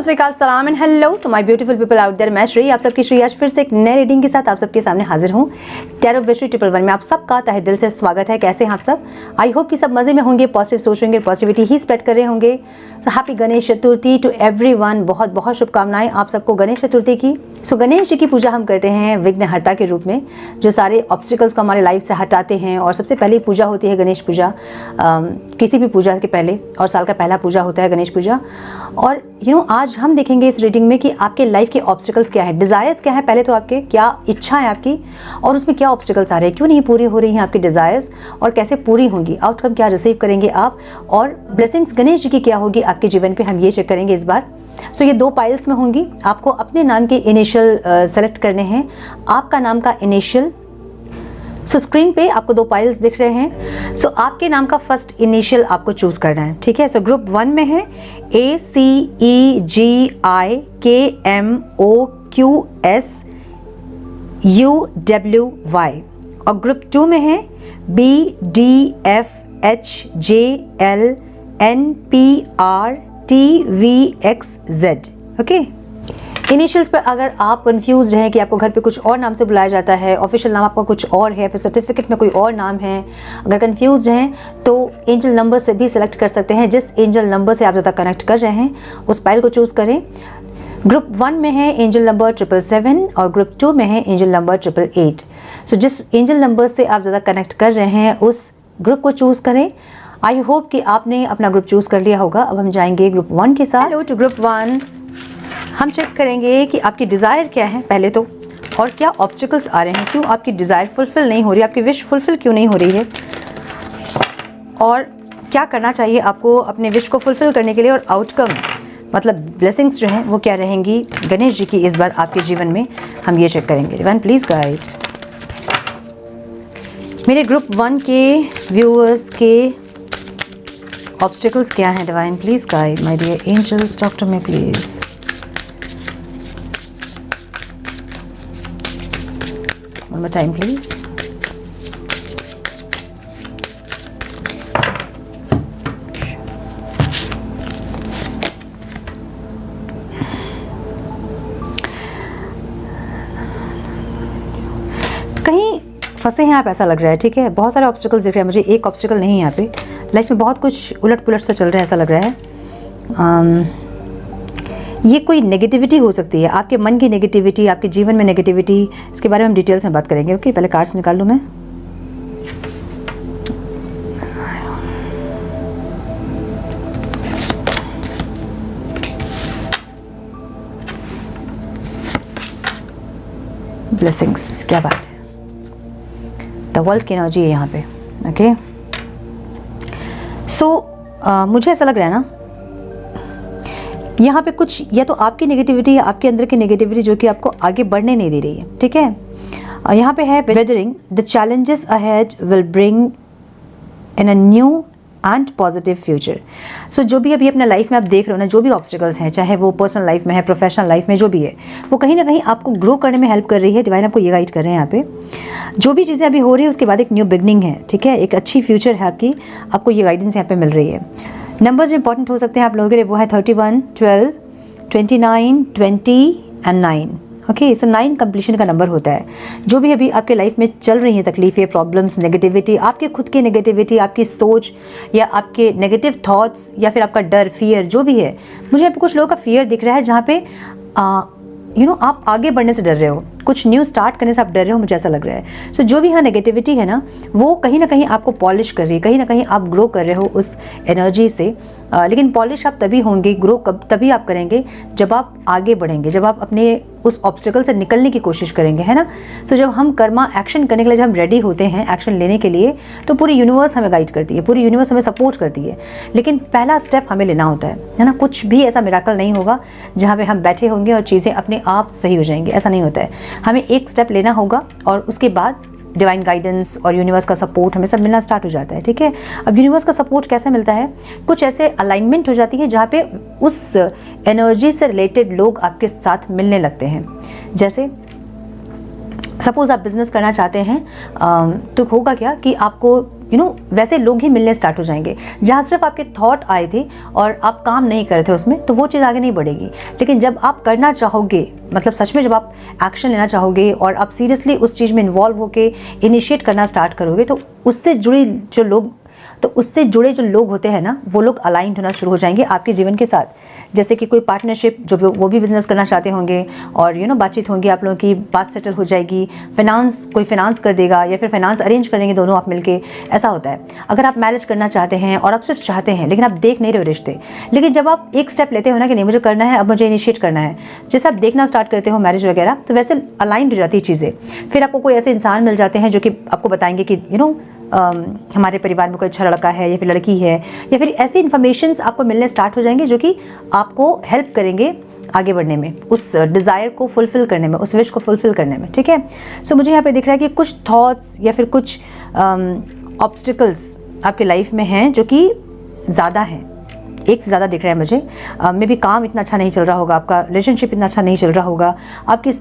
सत श्री अकाल, सलाम and hello to my beautiful people out there. मैं श्री, आप सबकी श्री आज फिर से एक नए रीडिंग के साथ आप सबके सामने हाजिर हूँ। टैरो विश 111 में आप सबका तहे दिल से स्वागत है। कैसे हैं आप सब? आई होप कि सब मजे में होंगे, पॉजिटिव सोच होंगे, पॉजिटिविटी ही स्प्रेड कर रहे होंगे। So happy Ganesh Chaturthi to everyone. बहुत बहुत शुभकामनाएं आप सबको गणेश चतुर्थी की। सो गणेश जी की पूजा हम करते हैं विघ्नहर्ता के रूप में, जो सारे ऑब्स्टिकल्स को हमारे लाइफ से हटाते हैं। और सबसे पहली पूजा होती है गणेश पूजा, किसी भी पूजा के पहले, और साल का पहला पूजा होता है गणेश पूजा। और आज हम देखेंगे इस रीडिंग में कि आपके लाइफ के ऑब्स्टिकल्स क्या है, डिज़ायर्स क्या है, पहले तो आपके क्या इच्छा है आपकी, और उसमें क्या ऑब्स्टिकल्स आ रहे हैं, क्यों नहीं पूरी हो रही हैं आपकी डिज़ायर्स, और कैसे पूरी होंगी, आउटकम क्या रिसीव करेंगे आप, और ब्लेसिंग्स गणेश जी की क्या होगी आपके जीवन पे, हम ये चेक करेंगे इस बार। सो ये 2 पाइल्स में होंगी। आपको अपने नाम के इनिशियल सेलेक्ट करने हैं, आपका नाम का इनिशियल। सो स्क्रीन पे आपको 2 पाइल्स दिख रहे हैं। सो आपके नाम का फर्स्ट इनिशियल आपको चूज करना है, ठीक है। सो ग्रुप 1 में है ACEGIKMOQSUWY, और ग्रुप 2 में है BDFHJLNPRTVXZ। ओके, इनिशियल्स पर अगर आप कंफ्यूज हैं कि आपको घर पे कुछ और नाम से बुलाया जाता है, ऑफिशियल नाम आपका कुछ और है, फिर सर्टिफिकेट में कोई और नाम है, अगर कंफ्यूज हैं तो एंजल नंबर से भी सिलेक्ट कर सकते हैं। जिस एंजल नंबर से आप ज़्यादा कनेक्ट कर रहे हैं उस पाइल को चूज़ करें। ग्रुप 1 में है एंजल नंबर 777 और ग्रुप 2 में है एंजल नंबर 888। सो जिस एंजल नंबर से आप ज़्यादा कनेक्ट कर रहे हैं उस ग्रुप को चूज़ करें। आई होप कि आपने अपना ग्रुप चूज़ कर लिया होगा। अब हम जाएंगे ग्रुप 1 के साथ। Hello to group 1। हम चेक करेंगे कि आपकी डिज़ायर क्या है पहले तो, और क्या ऑब्स्टिकल्स आ रहे हैं, क्यों आपकी डिज़ायर फुलफिल नहीं हो रही, आपकी विश फुलफिल क्यों नहीं हो रही है, और क्या करना चाहिए आपको अपने विश को फुलफिल करने के लिए, और आउटकम मतलब ब्लेसिंग्स जो हैं वो क्या रहेंगी गणेश जी की इस बार आपके जीवन में, हम ये चेक करेंगे। डिवाइन प्लीज़ गाइड मेरे ग्रुप 1 के व्यूअर्स के ऑब्स्टिकल्स क्या हैं। Divine please guide my dear angels, talk to me please. One more time, please. कहीं फंसे हैं आप, ऐसा लग रहा है, ठीक है। बहुत सारे ऑब्स्टिकल्स दिख रहे हैं मुझे, एक ऑब्स्टिकल नहीं है यहाँ पे। लाइफ में बहुत कुछ उलट पुलट सा चल रहा है, ऐसा लग रहा है। ये कोई नेगेटिविटी हो सकती है, आपके मन की नेगेटिविटी, आपके जीवन में नेगेटिविटी, इसके बारे में हम डिटेल्स में बात करेंगे। ओके, पहले कार्ड्स निकाल लूँ मैं। ब्लेसिंग्स, क्या बात है, द वर्ल्ड की एनर्जी है यहाँ पे। ओके, सो मुझे ऐसा लग रहा है ना, यहाँ पे कुछ या तो आपकी नेगेटिविटी या आपके अंदर की नेगेटिविटी जो कि आपको आगे बढ़ने नहीं दे रही है, ठीक है। यहाँ पे है weathering the challenges ahead will bring in a new and positive future. So जो भी अभी अपने लाइफ में आप देख रहे हो ना, जो भी ऑब्स्टिकल्स हैं, चाहे वो पर्सनल लाइफ में है, प्रोफेशनल लाइफ में, जो भी है, वो कहीं ना कहीं आपको ग्रो करने में हेल्प कर रही है। डिवाइन आपको ये गाइड कर रहे हैं यहाँ पे। जो भी चीज़ें अभी हो रही है उसके बाद एक न्यू बिगनिंग है, ठीक है, एक अच्छी फ्यूचर है आपकी, आपको ये गाइडेंस यहाँ पे मिल रही है। नंबर्स जो इंपॉर्टेंट हो सकते हैं आप लोगों के लिए वो है 31, 12, 29, 20 एंड 9। ओके, सो 9 कंप्लीशन का नंबर होता है। जो भी अभी आपके लाइफ में चल रही हैं तकलीफ़ें, प्रॉब्लम्स, नेगेटिविटी, आपके खुद की नेगेटिविटी, आपकी सोच या आपके नेगेटिव थॉट्स, या फिर आपका डर, फियर, जो भी है, मुझे यहाँ पे कुछ लोगों का फियर दिख रहा है जहाँ पे आप आगे बढ़ने से डर रहे हो, कुछ न्यू स्टार्ट करने से आप डर रहे हो, मुझे ऐसा लग रहा है। सो जो भी यहाँ नेगेटिविटी है ना, वो कहीं ना कहीं आपको पॉलिश कर रही है, कहीं ना कहीं आप ग्रो कर रहे हो उस एनर्जी से। लेकिन पॉलिश आप तभी होंगे, ग्रो तभी आप करेंगे जब आप आगे बढ़ेंगे, जब आप अपने उस ऑब्स्टिकल से निकलने की कोशिश करेंगे, है ना। सो जब हम कर्मा एक्शन करने के लिए जब हम रेडी होते हैं एक्शन लेने के लिए, तो पूरी यूनिवर्स हमें गाइड करती है, पूरी यूनिवर्स हमें सपोर्ट करती है। लेकिन पहला स्टेप हमें लेना होता है ना। कुछ भी ऐसा मिराकल नहीं होगा जहाँ पे हम बैठे होंगे और चीज़ें अपने आप सही हो जाएंगी, ऐसा नहीं होता है। हमें एक स्टेप लेना होगा और उसके बाद डिवाइन गाइडेंस और यूनिवर्स का सपोर्ट हमें सब मिलना स्टार्ट हो जाता है, ठीक है। अब यूनिवर्स का सपोर्ट कैसे मिलता है, कुछ ऐसे अलाइनमेंट हो जाती है जहाँ पे उस एनर्जी से रिलेटेड लोग आपके साथ मिलने लगते हैं। जैसे सपोज आप बिजनेस करना चाहते हैं तो होगा क्या कि आपको वैसे लोग ही मिलने स्टार्ट हो जाएंगे। जहाँ सिर्फ आपके थॉट आए थे और आप काम नहीं कर रहे थे उसमें, तो वो चीज़ आगे नहीं बढ़ेगी। लेकिन जब आप करना चाहोगे, मतलब सच में जब आप एक्शन लेना चाहोगे और आप सीरियसली उस चीज़ में इन्वॉल्व होकर इनिशिएट करना स्टार्ट करोगे, तो उससे जुड़े जो लोग होते हैं ना, वो लोग अलाइंड होना शुरू हो जाएंगे आपके जीवन के साथ। जैसे कि कोई पार्टनरशिप, जो वो भी बिजनेस करना चाहते होंगे और बातचीत होंगी, आप लोगों की बात सेटल हो जाएगी। कोई फाइनेंस कर देगा या फिर फाइनेंस अरेंज करेंगे दोनों आप मिलके, ऐसा होता है। अगर आप मैरिज करना चाहते हैं और आप सिर्फ चाहते हैं लेकिन आप देख नहीं रहे हो रिश्ते, लेकिन जब आप एक स्टेप लेते हो ना कि नहीं मुझे करना है, अब मुझे इनिशिएट करना है, जैसे आप देखना स्टार्ट करते हो मैरिज वगैरह, तो वैसे अलाइंड हो जाती है चीज़ें। फिर आपको कोई ऐसे इंसान मिल जाते हैं जो कि आपको बताएंगे कि हमारे परिवार में कोई अच्छा लड़का है या फिर लड़की है, या फिर ऐसे इन्फॉर्मेशंस आपको मिलने स्टार्ट हो जाएंगे जो कि आपको हेल्प करेंगे आगे बढ़ने में, उस डिज़ायर को फुलफ़िल करने में, उस विश को फुलफ़िल करने में। ठीक है। सो मुझे यहाँ पे दिख रहा है कि कुछ थॉट्स या फिर कुछ ऑब्स्टिकल्स आपके लाइफ में हैं जो कि ज़्यादा हैं, एक से ज़्यादा दिख रहा है मुझे। मे बी काम इतना अच्छा नहीं चल रहा होगा, आपका रिलेशनशिप इतना अच्छा नहीं चल रहा होगा, आपकी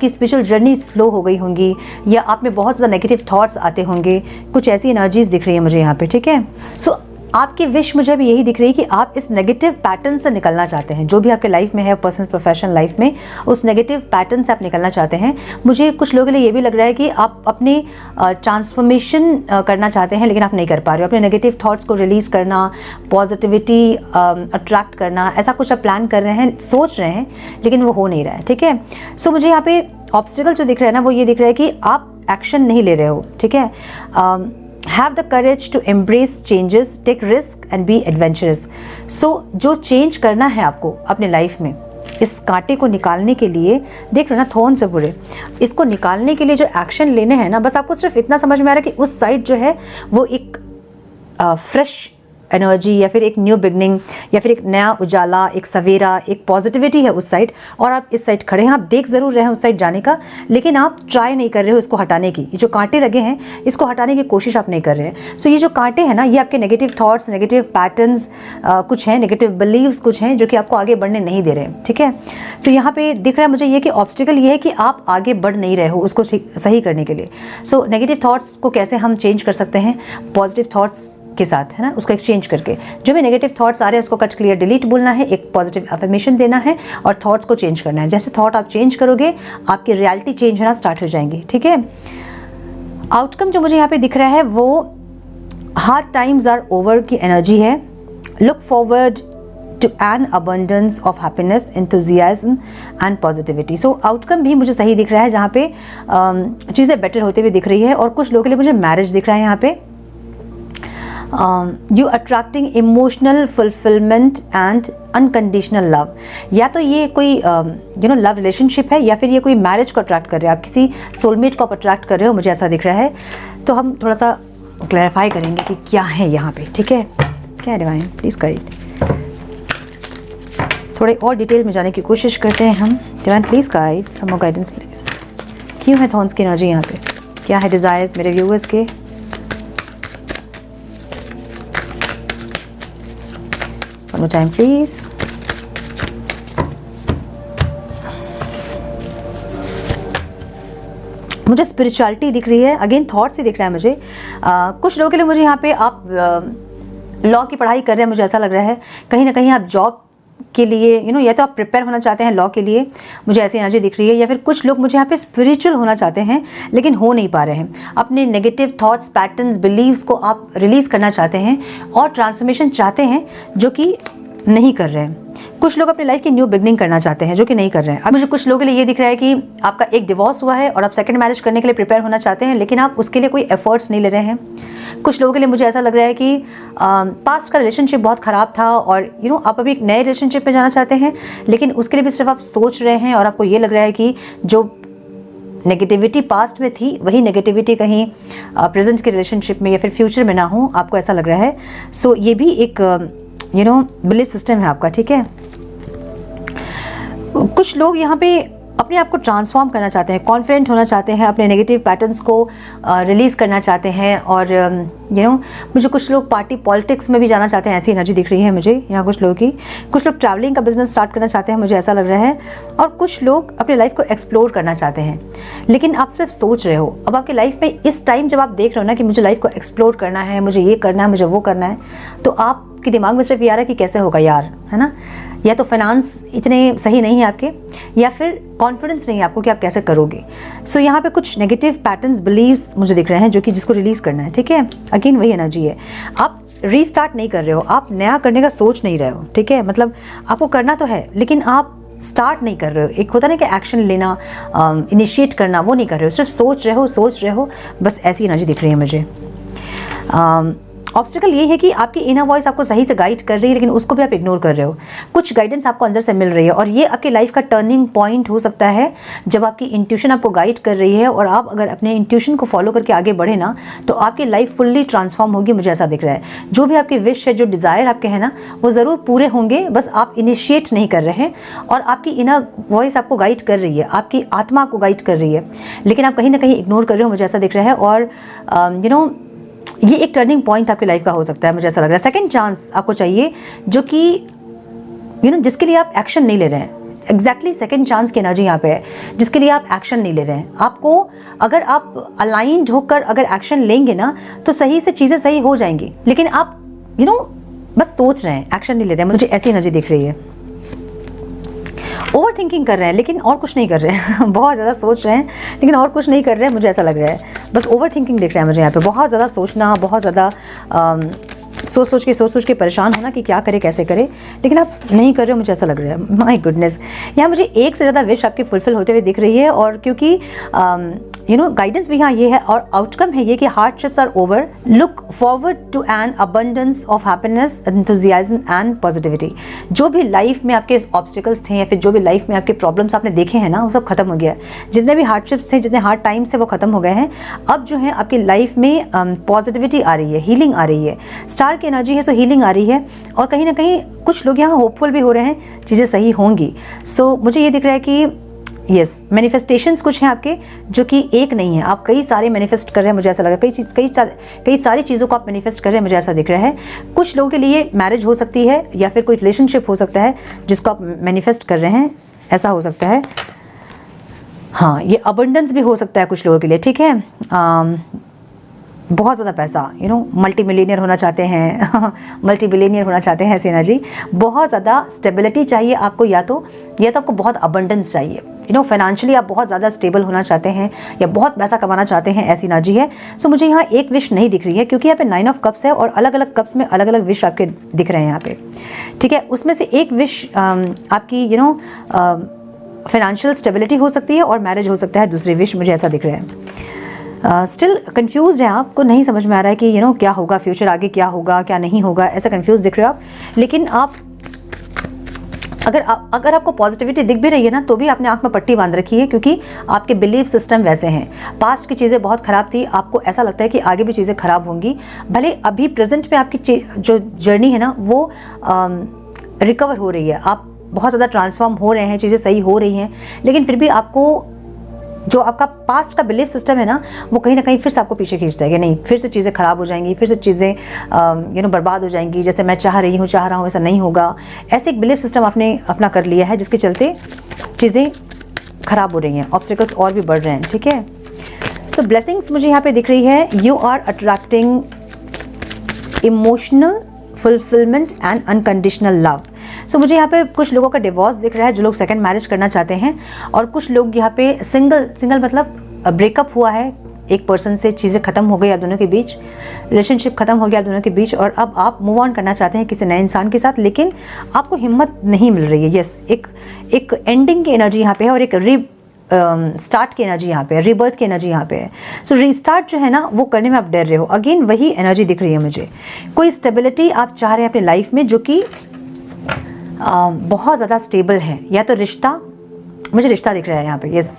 स्पिरिचुअल जर्नी स्लो हो गई होंगी, या आप में बहुत ज़्यादा नेगेटिव थॉट्स आते होंगे। कुछ ऐसी एनर्जीज दिख रही है मुझे यहाँ पे। ठीक है। सो आपकी विश मुझे भी यही दिख रही है कि आप इस नेगेटिव पैटर्न से निकलना चाहते हैं, जो भी आपके लाइफ में है, पर्सनल प्रोफेशनल लाइफ में, उस नेगेटिव पैटर्न से आप निकलना चाहते हैं। मुझे कुछ लोगों के लिए ये भी लग रहा है कि आप अपने ट्रांसफॉर्मेशन करना चाहते हैं लेकिन आप नहीं कर पा रहे हो। अपने नेगेटिव थॉट्स को रिलीज़ करना, पॉजिटिविटी अट्रैक्ट करना, ऐसा कुछ आप प्लान कर रहे हैं, सोच रहे हैं, लेकिन वो हो नहीं रहा है। ठीक है। सो मुझे यहाँ पे ऑब्स्टिकल जो दिख रहा है ना, वो ये दिख रहा है कि आप एक्शन नहीं ले रहे हो। ठीक है। Have the courage to embrace changes, take risk and be adventurous. So जो चेंज करना है आपको अपने लाइफ में, इस कांटे को निकालने के लिए, देख रहे हो ना थोन से बुरे, इसको निकालने के लिए जो एक्शन लेने हैं ना, बस आपको सिर्फ इतना समझ में आ रहा है कि उस साइड जो है वो एक फ्रेश एनर्जी या फिर एक न्यू बिगनिंग या फिर एक नया उजाला, एक सवेरा, एक पॉजिटिविटी है उस साइड, और आप इस साइड खड़े हैं। आप देख ज़रूर रहे हैं उस साइड जाने का, लेकिन आप ट्राई नहीं कर रहे हो इसको हटाने की। ये जो कांटे लगे हैं, इसको हटाने की कोशिश आप नहीं कर रहे हैं। सो ये जो कांटे हैं ना, ये आपके नेगेटिव थॉट्स, नेगेटिव पैटर्न्स कुछ हैं, नेगेटिव बिलीव्स कुछ हैं जो कि आपको आगे बढ़ने नहीं दे रहे हैं। ठीक है। सो यहाँ पे दिख रहा है मुझे ये कि ऑब्स्टिकल ये है कि आप आगे बढ़ नहीं रहे हो उसको सही करने के लिए। सो नेगेटिव थॉट्स को कैसे हम चेंज कर सकते हैं? पॉजिटिव थॉट्स के साथ, है ना, उसको एक्सचेंज करके। जो भी नेगेटिव थॉट्स आ रहे हैं उसको कट क्लियर डिलीट बोलना है, एक पॉजिटिव अफर्मेशन देना है और थॉट्स को चेंज करना है। जैसे थॉट आप चेंज करोगे, आपकी रियलिटी चेंज होना स्टार्ट हो जाएंगी। ठीक है। आउटकम जो मुझे यहाँ पे दिख रहा है वो हार्ड टाइम्स आर ओवर की एनर्जी है। Look forward to an abundance of happiness, enthusiasm and positivity. So outcome भी मुझे सही दिख रहा है, जहाँ पे चीज़ें बेटर होते हुए दिख रही है। और कुछ लोगों के लिए मुझे मैरिज दिख रहा है यहाँ पे। You attracting emotional fulfilment and unconditional love. या तो ये कोई लव रिलेशनशिप है, या फिर ये कोई मैरिज को अट्रैक्ट कर रहे हो, आप किसी सोलमेट को आप अट्रैक्ट कर रहे हो, मुझे ऐसा दिख रहा है। तो हम थोड़ा सा क्लैरिफाई करेंगे कि क्या है यहाँ पे। ठीक है। क्या है डिवाइन, प्लीज़ गाइड। थोड़े और डिटेल में जाने की कोशिश करते हैं हम। Divine please guide, some more guidance please. क्यों है थॉर्न्स की एनर्जी यहाँ पे? क्या है डिज़ायर्स मेरे व्यूअर्स के? One more time please. मुझे स्पिरिचुअलिटी दिख रही है, अगेन थॉट्स ही दिख रहा है मुझे। कुछ लोगों के लिए मुझे यहाँ पे आप लॉ की पढ़ाई कर रहे हैं, मुझे ऐसा लग रहा है। कहीं ना कहीं आप जॉब के लिए या तो आप प्रिपेयर होना चाहते हैं लॉ के लिए, मुझे ऐसी एनर्जी दिख रही है। या फिर कुछ लोग मुझे यहाँ पे स्पिरिचुअल होना चाहते हैं लेकिन हो नहीं पा रहे हैं। अपने नेगेटिव थॉट्स, पैटर्न्स, बिलीव्स को आप रिलीज़ करना चाहते हैं और ट्रांसफॉर्मेशन चाहते हैं जो कि नहीं कर रहे हैं। कुछ लोग अपनी लाइफ की न्यू बिगनिंग करना चाहते हैं जो कि नहीं कर रहे हैं। अब मुझे कुछ लोगों के लिए ये दिख रहा है कि आपका एक डिवोर्स हुआ है और आप सेकंड मैरिज करने के लिए प्रिपेयर होना चाहते हैं, लेकिन आप उसके लिए कोई एफर्ट्स नहीं ले रहे हैं। कुछ लोगों के लिए मुझे ऐसा लग रहा है कि पास्ट का रिलेशनशिप बहुत ख़राब था और आप अभी एक नए रिलेशनशिप में जाना चाहते हैं, लेकिन उसके लिए भी सिर्फ आप सोच रहे हैं और आपको ये लग रहा है कि जो नेगेटिविटी पास्ट में थी वही नेगेटिविटी कहीं प्रेजेंट के रिलेशनशिप में या फिर फ्यूचर में ना हो, आपको ऐसा लग रहा है। सो ये भी एक बिलीफ सिस्टम है आपका। ठीक है। कुछ लोग यहाँ पे अपने आप को ट्रांसफॉर्म करना चाहते हैं, कॉन्फिडेंट होना चाहते हैं, अपने नेगेटिव पैटर्न्स को रिलीज़ करना चाहते हैं। और मुझे कुछ लोग पार्टी पॉलिटिक्स में भी जाना चाहते हैं, ऐसी एनर्जी दिख रही है मुझे यहाँ कुछ लोगों की। कुछ लोग ट्रैवलिंग का बिजनेस स्टार्ट करना चाहते हैं, मुझे ऐसा लग रहा है। और कुछ लोग अपनी लाइफ को एक्सप्लोर करना चाहते हैं, लेकिन आप सिर्फ सोच रहे हो। अब आपकी लाइफ में इस टाइम जब आप देख रहे हो ना कि मुझे लाइफ को एक्सप्लोर करना है, मुझे ये करना है, मुझे वो करना है, तो आपके दिमाग में सिर्फ ये आ रहा है कि कैसे होगा यार, है ना। या तो फाइनेंस इतने सही नहीं है आपके, या फिर कॉन्फिडेंस नहीं है आपको कि आप कैसे करोगे। सो यहाँ पे कुछ नेगेटिव पैटर्न्स, बिलीव्स मुझे दिख रहे हैं जो कि जिसको रिलीज़ करना है, ठीक है। अगेन वही एनर्जी है, आप रीस्टार्ट नहीं कर रहे हो, आप नया करने का सोच नहीं रहे हो, ठीक है। मतलब आपको करना तो है, लेकिन आप स्टार्ट नहीं कर रहे हो। एक होता ना कि एक्शन लेना, इनिशिएट करना, वो नहीं कर रहे हो, सिर्फ सोच रहे हो, बस ऐसी एनर्जी दिख रही है मुझे। ऑब्स्टिकल ये है कि आपकी इनर वॉइस आपको सही से गाइड कर रही है, लेकिन उसको भी आप इग्नोर कर रहे हो। कुछ गाइडेंस आपको अंदर से मिल रही है, और ये आपकी लाइफ का टर्निंग पॉइंट हो सकता है जब आपकी इंट्यूशन आपको गाइड कर रही है, और आप अगर अपने इंट्यूशन को फॉलो करके आगे बढ़े ना, तो आपकी लाइफ फुल्ली ट्रांसफॉर्म होगी, मुझे ऐसा दिख रहा है। जो भी आपकी विश है, जो डिज़ायर आपके है ना, वो ज़रूर पूरे होंगे, बस आप इनिशिएट नहीं कर रहे हैं। और आपकी इनर वॉइस आपको गाइड कर रही है, आपकी आत्मा आपको गाइड कर रही है, लेकिन आप कहीं ना कहीं इग्नोर कर रहे हो, मुझे ऐसा दिख रहा है। और ये एक टर्निंग पॉइंट आपकी लाइफ का हो सकता है, मुझे ऐसा लग रहा है। सेकंड चांस आपको चाहिए, जो कि जिसके लिए आप एक्शन नहीं ले रहे हैं। एग्जैक्टली सेकंड चांस की एनर्जी यहाँ पे है, जिसके लिए आप एक्शन नहीं ले रहे हैं। आपको अगर आप अलाइंड होकर अगर एक्शन लेंगे ना, तो सही से चीज़ें सही हो जाएंगी, लेकिन आप बस सोच रहे हैं, एक्शन नहीं ले रहे हैं। मुझे ऐसी एनर्जी दिख रही है। ओवर थिंकिंग कर रहे हैं, लेकिन और कुछ नहीं कर रहे हैं। बहुत ज़्यादा सोच रहे हैं, लेकिन और कुछ नहीं कर रहे हैं, मुझे ऐसा लग रहा है। बस ओवर थिंकिंग दिख रहा है मुझे यहाँ पे। बहुत ज़्यादा सोचना, बहुत ज़्यादा सोच सोच के परेशान होना कि क्या करे, कैसे करे, लेकिन आप नहीं कर रहे हो, मुझे ऐसा लग रहा है। माय गुडनेस, यहाँ मुझे एक से ज़्यादा विश आपकी फुलफिल होते हुए दिख रही है। और क्योंकि गाइडेंस भी यहाँ ये है, और आउटकम है ये कि hardships are over, look forward to an abundance of happiness, enthusiasm and positivity. जो भी लाइफ में आपके ऑब्स्टिकल्स थे, या फिर जो भी लाइफ में आपके प्रॉब्लम्स आपने देखे हैं ना, वो सब खत्म हो गया है। जितने भी हार्डशिप्स थे, जितने हार्ड टाइम्स थे, वो खत्म हो गए हैं। अब जो है आपकी लाइफ में पॉजिटिविटी आ रही है, हीलिंग आ रही है। स्टार की एनर्जी है, सो हीलिंग आ रही है। और कहीं ना कहीं कुछ लोग यहाँ होपफुल भी हो रहे हैं, चीज़ें सही होंगी। सो मुझे ये दिख रहा है कि यस, मैनिफेस्टेशंस कुछ हैं आपके, जो कि एक नहीं है, आप कई सारे मैनिफेस्ट कर रहे हैं, मुझे ऐसा लग रहा है। कई सारी चीज़ों को आप मैनिफेस्ट कर रहे हैं, मुझे ऐसा दिख रहा है। कुछ लोगों के लिए मैरिज हो सकती है, या फिर कोई रिलेशनशिप हो सकता है जिसको आप मैनिफेस्ट कर रहे हैं, ऐसा हो सकता है। हाँ, ये अबंडेंस भी हो सकता है कुछ लोगों के लिए, ठीक है। बहुत ज़्यादा पैसा, मल्टी मिलियनियर होना चाहते हैं, मल्टी बिलियनियर होना चाहते हैं, ऐसी एनर्जी। बहुत ज़्यादा स्टेबिलिटी चाहिए आपको, या तो आपको बहुत अबंडेंस चाहिए, फाइनेंशियली आप बहुत ज़्यादा स्टेबल होना चाहते हैं, या बहुत पैसा कमाना चाहते हैं, ऐसी एनर्जी है। सो मुझे यहाँ एक विश नहीं दिख रही है, क्योंकि यहाँ पे 9 ऑफ कप्स है, और अलग अलग कप्स में अलग अलग विश आपके दिख रहे हैं यहाँ पे, ठीक है। उसमें से एक विश आपकी फाइनेंशियल स्टेबिलिटी हो सकती है, और मैरिज हो सकता है दूसरी विश, मुझे ऐसा दिख रहा है। स्टिल कंफ्यूज है, आपको नहीं समझ में आ रहा है कि क्या होगा, फ्यूचर आगे क्या होगा, क्या नहीं होगा, ऐसा कंफ्यूज दिख रहे हो आप। लेकिन आप अगर आपको पॉजिटिविटी दिख भी रही है ना, तो भी आपने आंख में पट्टी बांध रखी है, क्योंकि आपके बिलीफ सिस्टम वैसे हैं। पास्ट की चीज़ें बहुत ख़राब थी, आपको ऐसा लगता है कि आगे भी चीज़ें ख़राब होंगी। भले अभी प्रेजेंट में आपकी जो जर्नी है ना, वो रिकवर हो रही है, आप बहुत ज़्यादा ट्रांसफॉर्म हो रहे हैं, चीज़ें सही हो रही हैं, लेकिन फिर भी आपको जो आपका पास्ट का बिलीफ सिस्टम है ना, वो कहीं ना कहीं फिर से आपको पीछे खींचता है कि नहीं, फिर से चीज़ें ख़राब हो जाएंगी, फिर से चीज़ें बर्बाद हो जाएंगी, जैसे मैं चाह रहा हूँ ऐसा नहीं होगा। ऐसे एक बिलीफ सिस्टम आपने अपना कर लिया है, जिसके चलते चीज़ें ख़राब हो रही हैं, ऑब्स्टिकल्स और भी बढ़ रहे हैं, ठीक है। सो ब्लेसिंग्स मुझे यहाँ पे दिख रही है। You are attracting emotional fulfilment and unconditional love. So मुझे यहाँ पे कुछ लोगों का डिवोर्स दिख रहा है, जो लोग सेकंड मैरिज करना चाहते हैं, और कुछ लोग यहाँ पे सिंगल मतलब ब्रेकअप हुआ है, एक पर्सन से चीज़ें खत्म हो गई आप दोनों के बीच, रिलेशनशिप खत्म हो गया आप दोनों के बीच, और अब आप मूव ऑन करना चाहते हैं किसी नए इंसान के साथ, लेकिन आपको हिम्मत नहीं मिल रही है। यस, एक एंडिंग की एनर्जी यहाँ पे है, और एक स्टार्ट की एनर्जी यहाँ पे है, रीबर्थ की एनर्जी यहाँ पे है। सो रीस्टार्ट जो है ना, वो करने में आप डर रहे हो। अगेन वही एनर्जी दिख रही है मुझे। कोई स्टेबिलिटी आप चाह रहे हैं अपनी लाइफ में, जो कि बहुत ज़्यादा स्टेबल है, या तो रिश्ता, मुझे रिश्ता दिख रहा है यहाँ पे, यस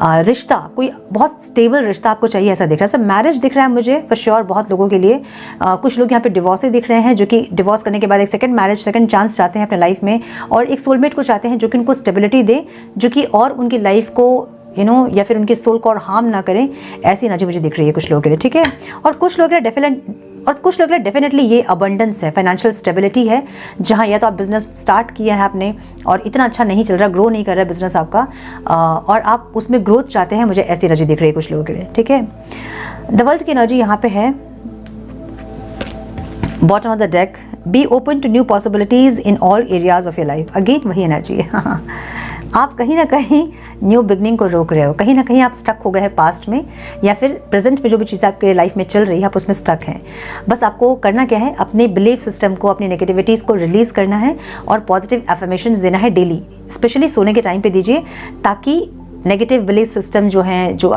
रिश्ता, कोई बहुत स्टेबल रिश्ता आपको चाहिए ऐसा दिख रहा है। सो मैरिज दिख रहा है मुझे फॉर श्योर बहुत लोगों के लिए। कुछ लोग यहाँ पे डिवोर्स ही दिख रहे हैं, जो कि डिवोर्स करने के बाद एक सेकंड मैरिज, सेकंड चांस चाहते हैं अपने लाइफ में, और एक सोलमेट को चाहते हैं जो कि उनको स्टेबिलिटी दे, जो कि और उनकी लाइफ को या फिर उनकी सोल को और हार्म ना करें, ऐसी एनर्जी मुझे दिख रही है कुछ लोगों के लिए, ठीक है। और कुछ लोग डेफिनेटली ये अबंडेंस है, फाइनेंशियल स्टेबिलिटी है, जहाँ या तो आप बिजनेस स्टार्ट किया है आपने और इतना अच्छा नहीं चल रहा, ग्रो नहीं कर रहा है बिजनेस आपका, और आप उसमें ग्रोथ चाहते हैं, मुझे ऐसी एनर्जी दिख रही है कुछ लोगों के लिए, ठीक है। द वर्ल्ड की एनर्जी यहाँ पे है bottom of the deck, be open to new possibilities in all areas of your life. Again वही एनर्जी है आप कहीं ना कहीं न्यू बिगनिंग को रोक रहे हो, कहीं ना कहीं आप स्टक हो गए हैं पास्ट में, या फिर प्रेजेंट में जो भी चीज़ें आपके लाइफ में चल रही है आप उसमें स्टक हैं। बस आपको करना क्या है, अपने बिलीफ सिस्टम को, अपनी नेगेटिविटीज़ को रिलीज़ करना है और पॉजिटिव एफर्मेशंस देना है डेली, स्पेशली सोने के टाइम पे दीजिए, ताकि नेगेटिव बिलीफ सिस्टम जो हैं, जो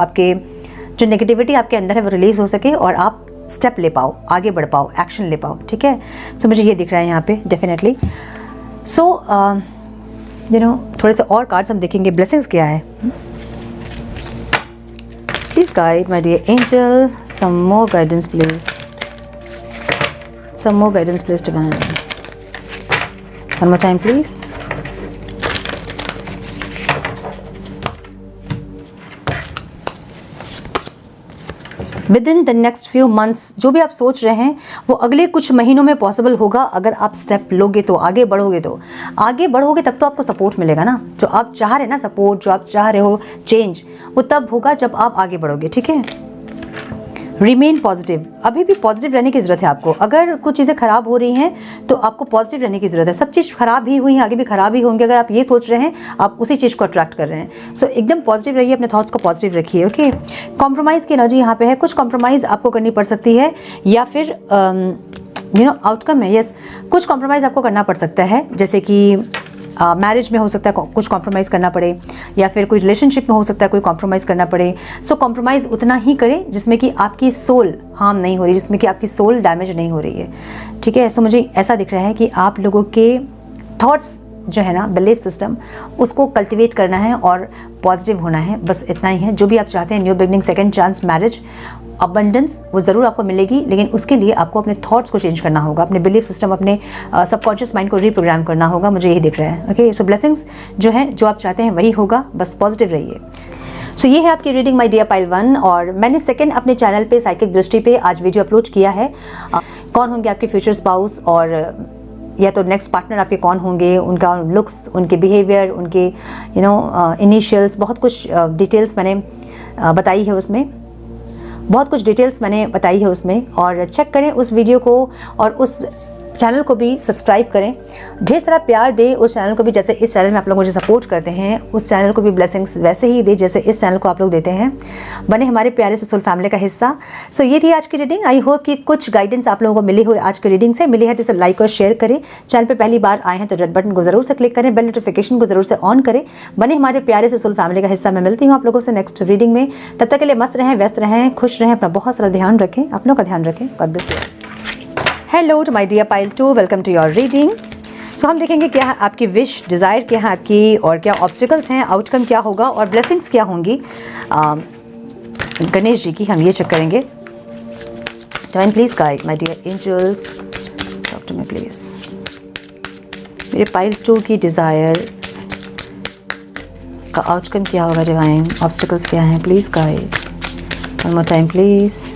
नेगेटिविटी आपके अंदर है वो रिलीज़ हो सके और आप स्टेप ले पाओ, आगे बढ़ पाओ, एक्शन ले पाओ, ठीक है। सो मुझे ये दिख रहा है यहाँ पे डेफिनेटली। सो थोड़े से और कार्ड्स हम देखेंगे, ब्लेसिंग्स क्या है। Please guide my dear angel, some more guidance please, some more guidance please divine, one more time please. Within the next few months जो भी आप सोच रहे हैं वो अगले कुछ महीनों में पॉसिबल होगा, अगर आप स्टेप लोगे तो, आगे बढ़ोगे तब तो आपको सपोर्ट मिलेगा ना, जो आप चाह रहे हैं ना सपोर्ट, जो आप चाह रहे हो चेंज, वो तब होगा जब आप आगे बढ़ोगे, ठीक है। रिमेन पॉजिटिव, अभी भी पॉजिटिव रहने की ज़रूरत है आपको। अगर कुछ चीज़ें ख़राब हो रही हैं तो आपको पॉजिटिव रहने की ज़रूरत है। सब चीज़ ख़राब ही हुई है, आगे भी ख़राब ही होंगे, अगर आप ये सोच रहे हैं आप उसी चीज़ को अट्रैक्ट कर रहे हैं। सो एकदम पॉजिटिव रहिए, अपने थॉट्स को पॉजिटिव रखिए, ओके। कॉम्प्रोमाइज़ की एनर्जी यहाँ पे है, कुछ कॉम्प्रोमाइज़ आपको करनी पड़ सकती है, या फिर आउटकम है, यस कुछ कॉम्प्रोमाइज़ आपको करना पड़ सकता है, जैसे कि मैरिज में हो सकता है कुछ कॉम्प्रोमाइज़ करना पड़े, या फिर कोई रिलेशनशिप में हो सकता है कोई कॉम्प्रोमाइज़ करना पड़े। सो कॉम्प्रोमाइज़ उतना ही करें जिसमें कि आपकी सोल हार्म नहीं हो रही, जिसमें कि आपकी सोल डैमेज नहीं हो रही है, ठीक है। सो मुझे ऐसा दिख रहा है कि आप लोगों के थॉट्स जो है ना, बिलीफ सिस्टम, उसको कल्टिवेट करना है और पॉजिटिव होना है, बस इतना ही है। जो भी आप चाहते हैं, new beginning, second chance, marriage, abundance, वो ज़रूर आपको मिलेगी, लेकिन उसके लिए आपको अपने थॉट्स को चेंज करना होगा, अपने बिलीफ सिस्टम, अपने सबकॉन्शियस माइंड को रीप्रोग्राम करना होगा, मुझे यही दिख रहा है, ओके। सो ब्लेसिंग्स जो है, जो आप चाहते हैं वही होगा, बस पॉजिटिव रहिए। सो ये है आपकी रीडिंग माय डियर पाइल 1, और मैंने सेकंड अपने चैनल पे साइकिक दृष्टि पे आज वीडियो अपलोड किया है। कौन होंगे आपके फ्यूचर स्पाउस, और या तो नेक्स्ट पार्टनर आपके कौन होंगे, उनका लुक्स, उनके बिहेवियर, उनके इनिशियल्स, बहुत कुछ डिटेल्स मैंने बताई है उसमें, और चेक करें उस वीडियो को, और उस चैनल को भी सब्सक्राइब करें, ढेर सारा प्यार दे उस चैनल को भी, जैसे इस चैनल में आप लोग मुझे सपोर्ट करते हैं, उस चैनल को भी ब्लेसिंग्स वैसे ही दे जैसे इस चैनल को आप लोग देते हैं। बने हमारे प्यारे से सोल फैमिली का हिस्सा। सो ये थी आज की रीडिंग। आई होप कि कुछ गाइडेंस आप लोगों को मिली हो आज की रीडिंग से। मिली है तो इसे लाइक और शेयर करें। चैनल पर पहली बार आए हैं तो रेड बटन को जरूर से क्लिक करें, बेल नोटिफिकेशन को जरूर से ऑन करें। बने हमारे प्यारे से सोल फैमिली का हिस्सा। मैं मिलती हूँ आप लोगों से नेक्स्ट रीडिंग में। तब तक के लिए मस्त रहें, व्यस्त रहें, खुश रहें, अपना बहुत सारा ध्यान रखें, अपनों का ध्यान रखें। God bless you. Hello to my dear pile 2, welcome to your reading. So हम देखेंगे क्या है आपकी विश, डिज़ायर क्या है आपकी, और क्या ऑब्स्टिकल्स हैं, आउटकम क्या होगा, और ब्लेसिंग्स क्या होंगी गणेश जी की, हम ये चेक करेंगे। Divine please guide my dear angels, talk to me please. मेरे पाइल 2 की डिज़ायर का आउटकम क्या होगा डिवाइन, ऑब्स्टिकल्स क्या हैं, please guide, one more time please.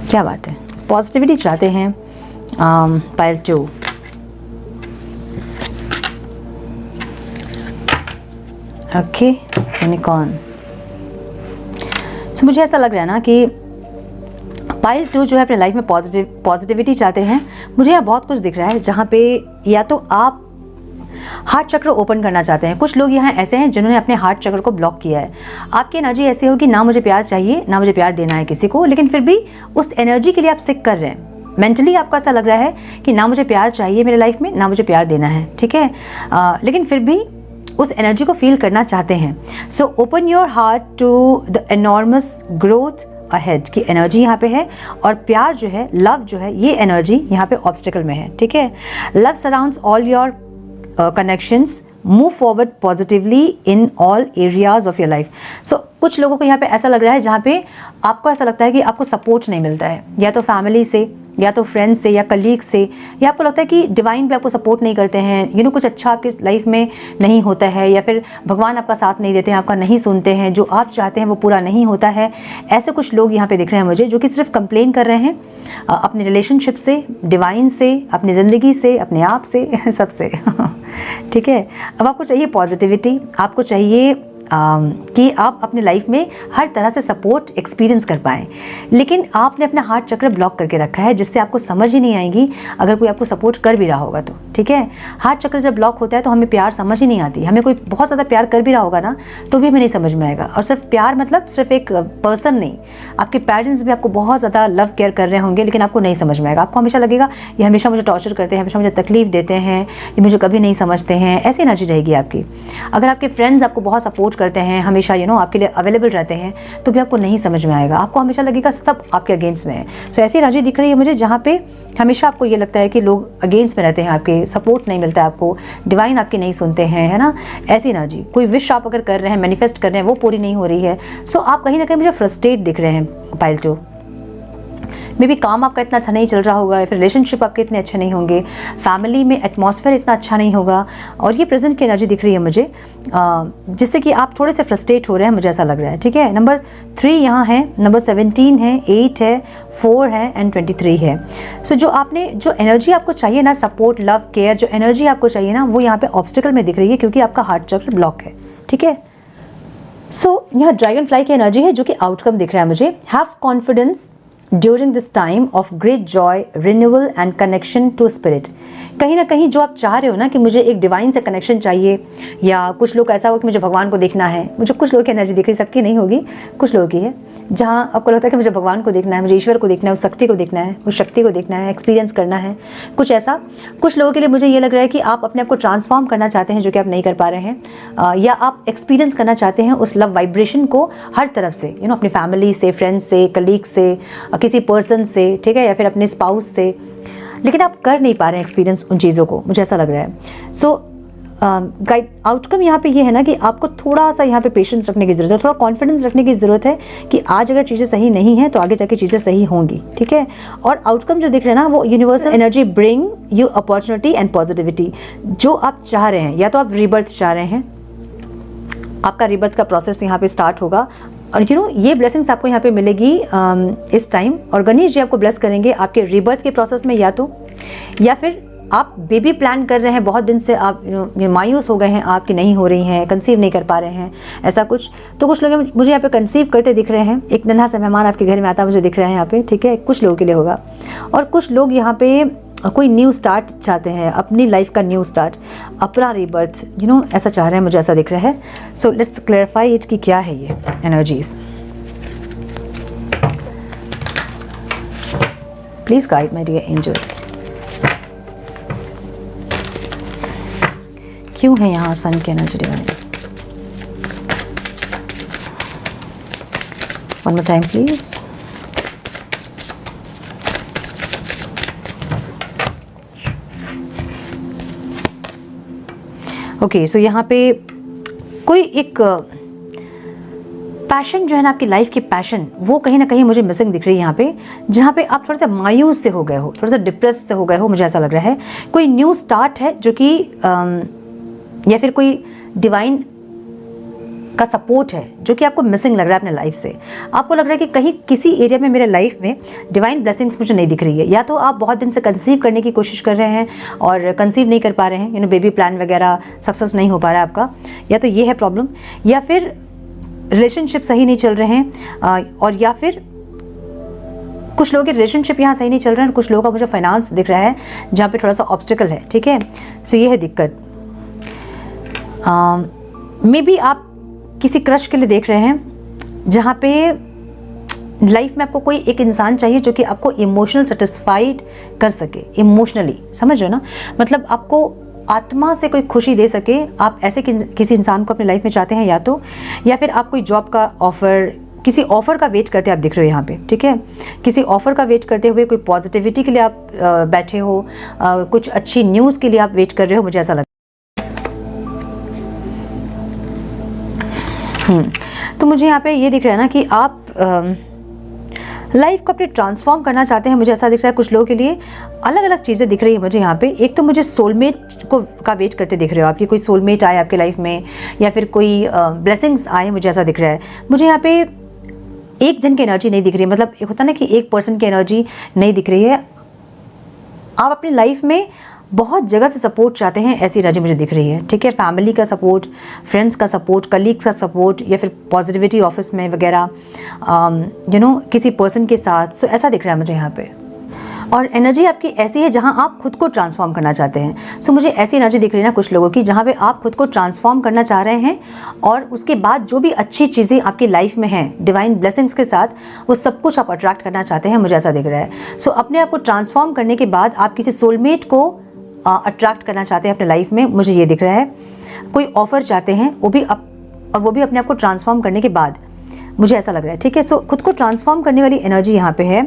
क्या बात है, पॉजिटिविटी चाहते हैं पाइल 2। Okay, unicorn. सो मुझे ऐसा लग रहा है ना कि पाइल 2 जो है अपने लाइफ में पॉजिटिविटी चाहते हैं। मुझे यहाँ बहुत कुछ दिख रहा है जहाँ पे या तो आप हार्ट चक्र ओपन करना चाहते हैं। कुछ लोग यहाँ ऐसे हैं जिन्होंने अपने हार्ट चक्र को ब्लॉक किया है। आपकी एनर्जी ऐसी होगी, ना मुझे प्यार चाहिए, ना मुझे प्यार देना है किसी को, लेकिन फिर भी उस एनर्जी के लिए आप सिक कर रहे हैं। मेंटली आपका ऐसा लग रहा है कि ना मुझे प्यार चाहिए मेरे लाइफ में, ना मुझे प्यार देना है, ठीक है, लेकिन फिर भी उस एनर्जी को फील करना चाहते हैं। So open your heart to the enormous growth ahead की एनर्जी यहाँ पे है, और प्यार जो है, लव जो है, ये एनर्जी यहाँ पे ऑब्स्टिकल में है, ठीक है। Love surrounds all your connections, move forward positively in all areas of your life. So कुछ लोगों को यहाँ पे ऐसा लग रहा है जहाँ पे आपको ऐसा लगता है कि आपको सपोर्ट नहीं मिलता है, या तो फैमिली से, या तो फ्रेंड्स से, या कलीग से, या आपको लगता है कि डिवाइन भी आपको सपोर्ट नहीं करते हैं, कुछ अच्छा आपकी लाइफ में नहीं होता है, या फिर भगवान आपका साथ नहीं देते हैं, आपका नहीं सुनते हैं, जो आप चाहते हैं वो पूरा नहीं होता है। ऐसे कुछ लोग यहाँ पे दिख रहे हैं मुझे, जो कि सिर्फ कंप्लेन कर रहे हैं अपने रिलेशनशिप से, डिवाइन से, अपनी ज़िंदगी से, अपने आप से, सबसे ठीक है। अब आपको चाहिए पॉजिटिविटी, आपको चाहिए कि आप अपने लाइफ में हर तरह से सपोर्ट एक्सपीरियंस कर पाएँ, लेकिन आपने अपना हार्ट चक्र ब्लॉक करके रखा है, जिससे आपको समझ ही नहीं आएगी अगर कोई आपको सपोर्ट कर भी रहा होगा तो, ठीक है। हार्ट चक्र जब ब्लॉक होता है तो हमें प्यार समझ ही नहीं आती, हमें कोई बहुत ज़्यादा प्यार कर भी रहा होगा ना तो भी हमें नहीं समझ में आएगा। और सिर्फ प्यार मतलब सिर्फ एक पर्सन नहीं, आपके पेरेंट्स भी आपको बहुत ज़्यादा लव केयर कर रहे होंगे, लेकिन आपको नहीं समझ में आएगा। आपको हमेशा लगेगा ये हमेशा मुझे टॉर्चर करते हैं, हमेशा मुझे तकलीफ देते हैं, ये मुझे कभी नहीं समझते हैं, ऐसी एनर्जी रहेगी आपकी। अगर आपके फ्रेंड्स आपको बहुत सपोर्ट करते हैं, हमेशा आपके लिए अवेलेबल रहते हैं, तो भी आपको नहीं समझ में आएगा, आपको हमेशा लगेगा सब आपके अगेंस्ट में है। सो ऐसी एनर्जी दिख रही है मुझे जहाँ पे हमेशा आपको ये लगता है कि लोग अगेंस्ट में रहते हैं, आपके सपोर्ट नहीं मिलता है आपको, डिवाइन आपकी नहीं सुनते हैं, है ना। ऐसी एनर्जी, कोई विश आप अगर कर रहे हैं, मैनिफेस्ट कर रहे हैं, वो पूरी नहीं हो रही है। सो आप कहीं ना कहीं मुझे फ्रस्ट्रेट दिख रहे हैं पाइल 2। मे बी काम आपका इतना अच्छा नहीं चल रहा होगा, या फिर रिलेशनशिप आपके इतने अच्छे नहीं होंगे, फैमिली में एटमॉस्फेयर इतना अच्छा नहीं होगा, और ये प्रेजेंट की एनर्जी दिख रही है मुझे, जिससे कि आप थोड़े से फ्रस्ट्रेट हो रहे हैं, मुझे ऐसा लग रहा है, ठीक है। नंबर 3 यहाँ है, नंबर 17 है, 8 है, 4 है एंड 23 है। सो जो एनर्जी आपको चाहिए ना, सपोर्ट, लव, केयर, जो एनर्जी आपको चाहिए ना, वो यहाँ पे ऑब्स्टिकल में दिख रही है, क्योंकि आपका हार्ट चक्र ब्लॉक है, ठीक है। सो यहाँ ड्रैगन फ्लाई की एनर्जी है, जो कि आउटकम दिख रहा है मुझे। Have confidence during this time of great joy, renewal and connection to spirit. कहीं ना कहीं जो आप चाह रहे हो ना कि मुझे एक डिवाइन से कनेक्शन चाहिए, या कुछ लोग ऐसा हो कि मुझे भगवान को देखना है, मुझे कुछ लोगों की एनर्जी दिख रही, सबकी नहीं होगी, कुछ लोगों की है, जहाँ आपको लगता है कि मुझे भगवान को देखना है, मुझे ईश्वर को देखना है, उस शक्ति को देखना है, उस शक्ति को देखना है, एक्सपीरियंस करना है, कुछ ऐसा। कुछ लोगों के लिए मुझे ये लग रहा है कि आप अपने आप को ट्रांसफॉर्म करना चाहते हैं, जो कि आप नहीं कर पा रहे हैं, या आप एक्सपीरियंस करना चाहते हैं उस लव वाइब्रेशन को हर तरफ से, अपनी फैमिली से, फ्रेंड्स से, कलीग से, किसी पर्सन से, ठीक है, या फिर अपने स्पाउस से, लेकिन आप कर नहीं पा रहे हैं एक्सपीरियंस उन चीज़ों को, मुझे ऐसा लग रहा है। सो गाइड आउटकम यहाँ पे ये है ना कि आपको थोड़ा सा यहाँ पे पेशेंस रखने की ज़रूरत है, थोड़ा कॉन्फिडेंस रखने की ज़रूरत है कि आज अगर चीज़ें सही नहीं हैं तो आगे जाके चीज़ें सही होंगी, ठीक है। और आउटकम जो दिख रहे हैं ना, वो universal energy bring you opportunity and positivity. जो आप चाह रहे हैं, या तो आप रीबर्थ चाह रहे हैं, आपका रीबर्थ का प्रोसेस यहाँ पे स्टार्ट होगा, और ये ब्लेसिंग्स आपको यहाँ पे मिलेगी इस टाइम, और गणेश जी आपको ब्लेस करेंगे आपके रीबर्थ के प्रोसेस में, या फिर आप बेबी प्लान कर रहे हैं, बहुत दिन से आप मायूस हो गए हैं, आपकी नहीं हो रही हैं, कंसीव नहीं कर पा रहे हैं, ऐसा कुछ। तो कुछ लोग मुझे यहाँ पे कंसीव करते दिख रहे हैं, एक नन्हा सा मेहमान आपके घर में आता मुझे दिख रहा है यहाँ पे, ठीक है, कुछ लोगों के लिए होगा। और कुछ लोग यहाँ पे कोई न्यू स्टार्ट चाहते हैं, अपनी लाइफ का न्यू स्टार्ट, अपना रीबर्थ, ऐसा चाह रहे हैं, मुझे ऐसा दिख रहा है। सो लेट्स क्लैरिफाई इट कि क्या है ये energies. Please guide my dear angels, क्यों है यहाँ सन की energy divine? One more time please. Okay, so यहाँ पे कोई एक पैशन जो है ना, आपकी लाइफ की पैशन, वो कहीं ना कहीं मुझे मिसिंग दिख रही है यहाँ पे, जहाँ पे आप थोड़ा सा मायूस से हो गए हो, थोड़ा सा डिप्रेस से हो गए हो, मुझे ऐसा लग रहा है। कोई न्यू स्टार्ट है जो कि या फिर कोई डिवाइन का सपोर्ट है जो कि आपको मिसिंग लग रहा है अपने लाइफ से। आपको लग रहा है कि कहीं किसी एरिया में मेरे लाइफ में डिवाइन ब्लेसिंग्स मुझे नहीं दिख रही है, या तो आप बहुत दिन से कंसीव करने की कोशिश कर रहे हैं और कंसीव नहीं कर पा रहे हैं, बेबी प्लान वगैरह सक्सेस नहीं हो पा रहा है आपका, या तो ये है प्रॉब्लम, या फिर रिलेशनशिप सही नहीं चल रहे हैं, और या फिर कुछ लोगों के रिलेशनशिप यहाँ सही नहीं चल रहे हैं, कुछ लोगों का मुझे फाइनेंस दिख रहा है जहाँ पे थोड़ा सा ऑब्स्टिकल है, ठीक है। सो ये है दिक्कत। मे बी आप किसी क्रश के लिए देख रहे हैं, जहाँ पे लाइफ में आपको कोई एक इंसान चाहिए जो कि आपको इमोशनल सेटिस्फाइड कर सके, इमोशनली, समझ रहे हो ना, मतलब आपको आत्मा से कोई खुशी दे सके। आप ऐसे किसी इंसान को अपनी लाइफ में चाहते हैं, या फिर आप कोई जॉब का ऑफर, किसी ऑफ़र का वेट करते आप दिख रहे हो यहाँ पे, ठीक है। किसी ऑफ़र का वेट करते हुए, कोई पॉजिटिविटी के लिए आप बैठे हो, कुछ अच्छी न्यूज़ के लिए आप वेट कर रहे हो, मुझे ऐसा लगता है। तो मुझे यहाँ पे ये दिख रहा है ना कि आप लाइफ को अपने ट्रांसफॉर्म करना चाहते हैं, मुझे ऐसा दिख रहा है। कुछ लोगों के लिए अलग अलग चीज़ें दिख रही है मुझे यहाँ पे। एक तो मुझे सोलमेट को का वेट करते दिख रहे हो, आपकी कोई सोलमेट आए आपके लाइफ में, या फिर कोई ब्लेसिंग्स आए, मुझे ऐसा दिख रहा है। मुझे यहाँ पे एक जन की एनर्जी नहीं दिख रही है, मतलब एक होता ना कि एक पर्सन की एनर्जी नहीं दिख रही है। आप अपनी लाइफ में बहुत जगह से सपोर्ट चाहते हैं, ऐसी एनर्जी मुझे दिख रही है, ठीक है। फैमिली का सपोर्ट, फ्रेंड्स का सपोर्ट, कलीग्स का सपोर्ट, या फिर पॉजिटिविटी ऑफिस में वगैरह, किसी पर्सन के साथ। सो ऐसा दिख रहा है मुझे यहाँ पे। और एनर्जी आपकी ऐसी है जहाँ आप खुद को ट्रांसफॉर्म करना चाहते हैं। सो मुझे ऐसी एनर्जी दिख रही है ना कुछ लोगों की, जहाँ पे आप खुद को ट्रांसफॉर्म करना चाह रहे हैं, और उसके बाद जो भी अच्छी चीज़ें आपकी लाइफ में हैं डिवाइन ब्लेसिंग्स के साथ, वो सब कुछ आप अट्रैक्ट करना चाहते हैं, मुझे ऐसा दिख रहा है। सो अपने आप को ट्रांसफॉर्म करने के बाद आप किसी सोलमेट को अट्रैक्ट करना चाहते हैं अपने लाइफ में, मुझे ये दिख रहा है। कोई ऑफ़र चाहते हैं, वो भी अपने आप को ट्रांसफॉर्म करने के बाद, मुझे ऐसा लग रहा है, ठीक है। सो खुद को ट्रांसफॉर्म करने वाली एनर्जी यहाँ पे है।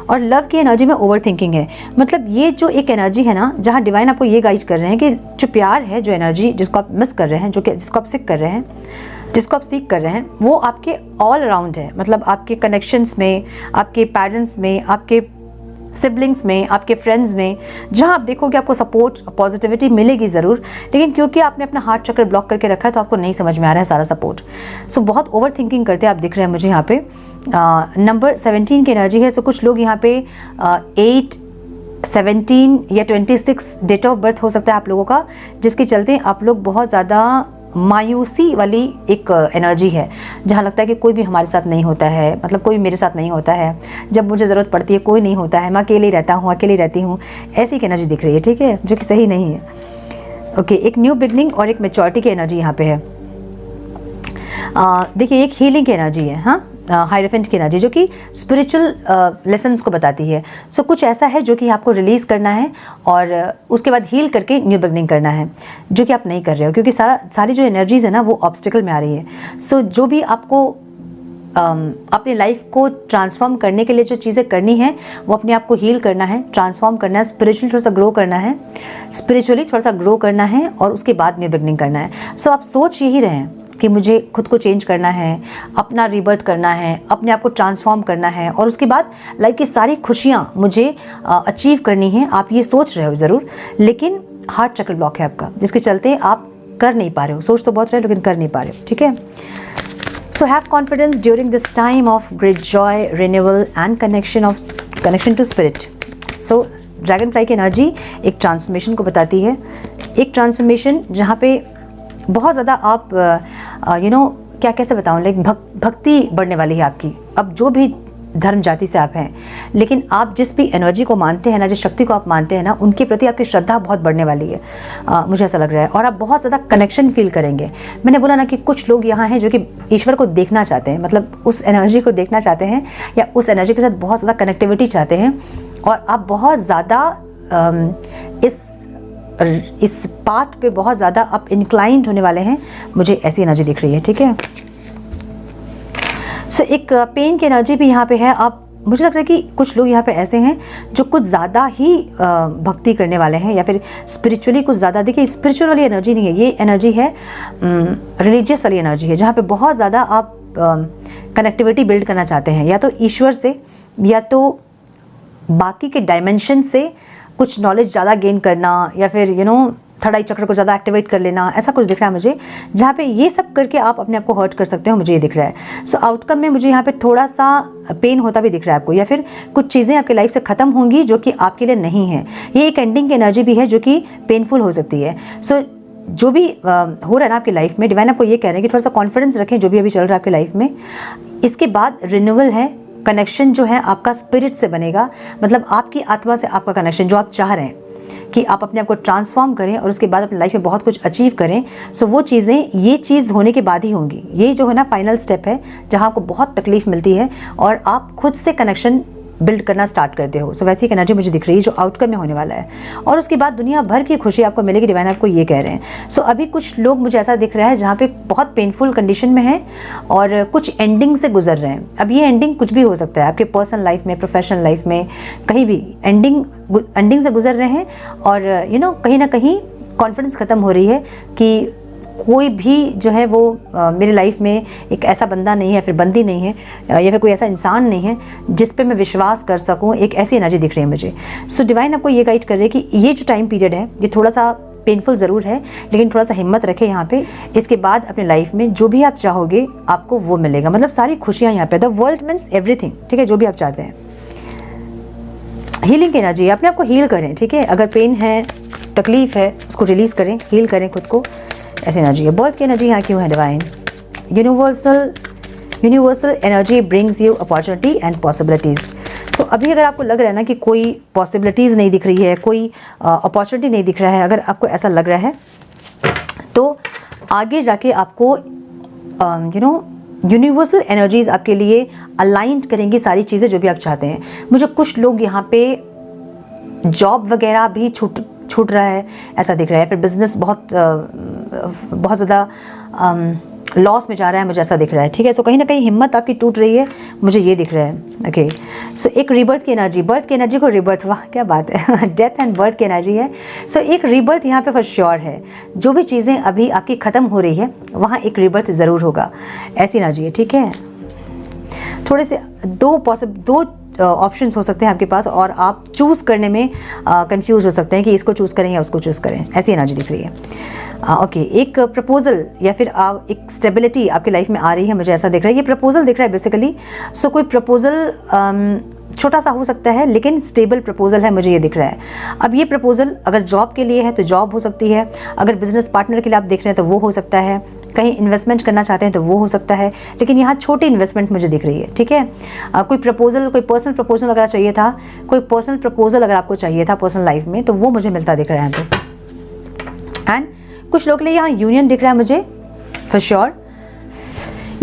और लव की एनर्जी में ओवर थिंकिंग है, मतलब ये जो एक एनर्जी है ना, जहाँ डिवाइन आपको ये गाइड कर रहे हैं कि जो प्यार है, जो एनर्जी जिसको आप मिस कर रहे हैं, जिसको आप सीख कर रहे हैं, जिसको आप सीख कर रहे हैं, वो आपके ऑल अराउंड है। मतलब आपके कनेक्शंस में, आपके पेरेंट्स में, आपके सिबलिंग्स में, आपके फ्रेंड्स में, जहाँ आप देखोगे आपको सपोर्ट, पॉजिटिविटी मिलेगी ज़रूर, लेकिन क्योंकि आपने अपना हार्ट चक्र ब्लॉक करके रखा है, तो आपको नहीं समझ में आ रहा है सारा सपोर्ट। सो बहुत ओवर थिंकिंग करते आप दिख रहे हैं मुझे यहाँ पे। नंबर 17 की एनर्जी है। सो कुछ लोग यहाँ पे 8, 17 या 26 डेट ऑफ बर्थ हो सकता है आप लोगों का, जिसके चलते आप लोग बहुत ज़्यादा मायूसी वाली एक एनर्जी है, जहाँ लगता है कि कोई भी हमारे साथ नहीं होता है, मतलब कोई मेरे साथ नहीं होता है, जब मुझे ज़रूरत पड़ती है कोई नहीं होता है, मैं अकेले रहता हूँ, अकेली रहती हूँ, ऐसी एक एनर्जी दिख रही है, ठीक है, जो कि सही नहीं है। ओके, एक न्यू बिगनिंग और एक मैच्योरिटी की एनर्जी यहाँ पे है। देखिए, एक हीलिंग की एनर्जी है, हाँ, हायरोफेंट की एनर्जी, जो कि स्पिरिचुअल लेसन्स को बताती है। सो कुछ ऐसा है जो कि आपको रिलीज़ करना है, और उसके बाद हील करके न्यू बिगनिंग करना है, जो कि आप नहीं कर रहे हो, क्योंकि सारी जो एनर्जीज़ है ना, वो ऑब्स्टिकल में आ रही है। सो जो भी आपको अपनी लाइफ को ट्रांसफॉर्म करने के लिए जो चीज़ें करनी है, वो अपने आप को हील करना है, ट्रांसफॉर्म करना है, स्पिरिचुअली थोड़ा सा ग्रो करना है, और उसके बाद न्यू बिगनिंग करना है। सो आप सोच यही रहे हैं कि मुझे खुद को चेंज करना है, अपना रीबर्थ करना है, अपने आप को ट्रांसफॉर्म करना है, और उसके बाद लाइफ की सारी खुशियाँ मुझे अचीव करनी है। आप ये सोच रहे हो ज़रूर, लेकिन हार्ट चक्र ब्लॉक है आपका, जिसके चलते आप कर नहीं पा रहे हो। सोच तो बहुत रहे हो, लेकिन कर नहीं पा रहे हो, ठीक है। So have confidence during this time of great joy, renewal and connection to spirit. So dragonfly की एनर्जी एक ट्रांसफॉर्मेशन को बताती है, एक ट्रांसफॉर्मेशन जहाँ पे बहुत ज़्यादा आप क्या कैसे बताऊँ, लाइक भक्ति बढ़ने वाली है आपकी। अब जो भी धर्म जाति से आप हैं, लेकिन आप जिस भी एनर्जी को मानते हैं ना, जिस शक्ति को आप मानते हैं ना, उनके प्रति आपकी श्रद्धा बहुत बढ़ने वाली है, मुझे ऐसा लग रहा है। और आप बहुत ज़्यादा कनेक्शन फील करेंगे। मैंने बोला ना कि कुछ लोग यहाँ हैं जो कि ईश्वर को देखना चाहते हैं, मतलब उस एनर्जी को देखना चाहते हैं, या उस एनर्जी के साथ बहुत ज़्यादा कनेक्टिविटी चाहते हैं, और आप बहुत ज़्यादा इस पाथ पे बहुत ज़्यादा आप इंक्लाइंड होने वाले हैं, मुझे ऐसी एनर्जी दिख रही है, ठीक है। सो एक पेन की एनर्जी भी यहाँ पे है। आप, मुझे लग रहा है कि कुछ लोग यहाँ पे ऐसे हैं जो कुछ ज़्यादा ही भक्ति करने वाले हैं, या फिर स्पिरिचुअली कुछ ज़्यादा। देखिए, स्पिरिचुअल वाली एनर्जी नहीं है, ये एनर्जी है रिलीजियस वाली एनर्जी है, जहाँ पे बहुत ज़्यादा आप कनेक्टिविटी बिल्ड करना चाहते हैं, या तो ईश्वर से, या तो बाकी के डायमेंशन से कुछ नॉलेज ज़्यादा गेन करना, या फिर थर्ड आई चक्र को ज़्यादा एक्टिवेट कर लेना, ऐसा कुछ दिख रहा है मुझे, जहाँ पे ये सब करके आप अपने आप को हर्ट कर सकते हो, मुझे ये दिख रहा है। सो आउटकम में मुझे यहाँ पे थोड़ा सा पेन होता भी दिख रहा है आपको, या फिर कुछ चीज़ें आपकी लाइफ से ख़त्म होंगी जो कि आपके लिए नहीं है। ये एक एंडिंग की एनर्जी भी है जो कि पेनफुल हो सकती है। सो जो भी हो रहा है ना आपकी लाइफ में, डिवाइन आपको ये कह रहे हैं कि थोड़ा सा कॉन्फिडेंस रखें जो भी अभी चल रहा है आपकी लाइफ में। इसके बाद रिन्यूअल है, कनेक्शन जो है आपका स्पिरिट से बनेगा, मतलब आपकी आत्मा से आपका कनेक्शन, जो आप चाह रहे हैं कि आप अपने आप को ट्रांसफॉर्म करें और उसके बाद अपनी लाइफ में बहुत कुछ अचीव करें। सो वो चीज़ें, ये चीज़ होने के बाद ही होंगी। ये जो है ना फाइनल स्टेप है, जहाँ आपको बहुत तकलीफ मिलती है और आप खुद से कनेक्शन बिल्ड करना स्टार्ट करते हो। सो वैसी एक एनर्जी मुझे दिख रही है जो आउटकम में होने वाला है, और उसके बाद दुनिया भर की खुशी आपको मिलेगी, डिवाइन आपको ये कह रहे हैं। सो अभी कुछ लोग मुझे ऐसा दिख रहा है जहाँ पे बहुत पेनफुल कंडीशन में है और कुछ एंडिंग से गुजर रहे हैं। अब ये एंडिंग कुछ भी हो सकता है, आपके पर्सनल लाइफ में, प्रोफेशनल लाइफ में, कहीं भी एंडिंग से गुजर रहे हैं। और कहीं ना कहीं कॉन्फिडेंस ख़त्म हो रही है कि कोई भी जो है वो मेरी लाइफ में एक ऐसा बंदा नहीं है, फिर बंदी नहीं है, या फिर कोई ऐसा इंसान नहीं है जिस पे मैं विश्वास कर सकूं। एक ऐसी एनर्जी दिख रही है मुझे। सो डिवाइन आपको ये गाइड कर रही है कि ये जो टाइम पीरियड है ये थोड़ा सा पेनफुल ज़रूर है, लेकिन थोड़ा सा हिम्मत रखें यहाँ पे। इसके बाद अपने लाइफ में जो भी आप चाहोगे आपको वो मिलेगा, मतलब सारी खुशियाँ यहाँ पे। द वर्ल्ड मीन्स एवरीथिंग, ठीक है, जो भी आप चाहते हैं। हीलिंग की एनर्जी, अपने आप को हील करें, ठीक है। अगर पेन है, तकलीफ है, उसको रिलीज़ करें, हील करें खुद को, ऐसी एनर्जी है। बर्थ की एनर्जी यहाँ क्यों है divine? Universal energy brings you opportunity and possibilities. So अभी अगर आपको लग रहा है ना कि कोई पॉसिबिलिटीज़ नहीं दिख रही है, कोई अपॉर्चुनिटी नहीं दिख रहा है, अगर आपको ऐसा लग रहा है तो आगे जाके आपको यूनिवर्सल एनर्जीज आपके लिए अलाइंड करेंगी सारी चीज़ें जो भी आप चाहते हैं। मुझे कुछ लोग यहाँ पे जॉब वगैरह भी छूट रहा है ऐसा दिख रहा है, फिर बिजनेस बहुत ज़्यादा लॉस में जा रहा है, मुझे ऐसा दिख रहा है, ठीक है। सो कहीं ना कहीं हिम्मत आपकी टूट रही है, मुझे ये दिख रहा है। ओके, सो एक रीबर्थ की एनर्जी, बर्थ की एनर्जी को रीबर्थ, वाह क्या बात है, डेथ एंड बर्थ की एनर्जी है। सो एक रीबर्थ यहाँ पे फॉर श्योर है। जो भी चीज़ें अभी आपकी ख़त्म हो रही है वहाँ एक रीबर्थ ज़रूर होगा, ऐसी एनर्जी है, ठीक है। थोड़े से दो ऑप्शंस हो सकते हैं आपके पास, और आप चूज़ करने में कंफ्यूज हो सकते हैं कि इसको चूज़ करें या उसको चूज़ करें, ऐसी एनर्जी दिख रही है। ओके, एक प्रपोजल या फिर एक स्टेबिलिटी आपकी लाइफ में आ रही है, मुझे ऐसा दिख रहा है। ये प्रपोजल दिख रहा है बेसिकली। सो कोई प्रपोजल छोटा सा हो सकता है लेकिन स्टेबल प्रपोजल है, मुझे ये दिख रहा है। अब ये प्रपोजल अगर जॉब के लिए है तो जॉब हो सकती है, अगर बिजनेस पार्टनर के लिए आप देख रहे हैं तो वो हो सकता है, कहीं इन्वेस्टमेंट करना चाहते हैं तो वो हो सकता है, लेकिन यहाँ छोटी इन्वेस्टमेंट मुझे दिख रही है, ठीक है। कोई प्रपोजल, कोई पर्सनल प्रपोजल अगर चाहिए था, कोई पर्सनल प्रपोजल अगर आपको चाहिए था पर्सनल लाइफ में, तो वो मुझे मिलता दिख रहा है यहाँ पे। एंड कुछ लोगों के लिए यहाँ यूनियन दिख रहा है मुझे फॉर श्योर।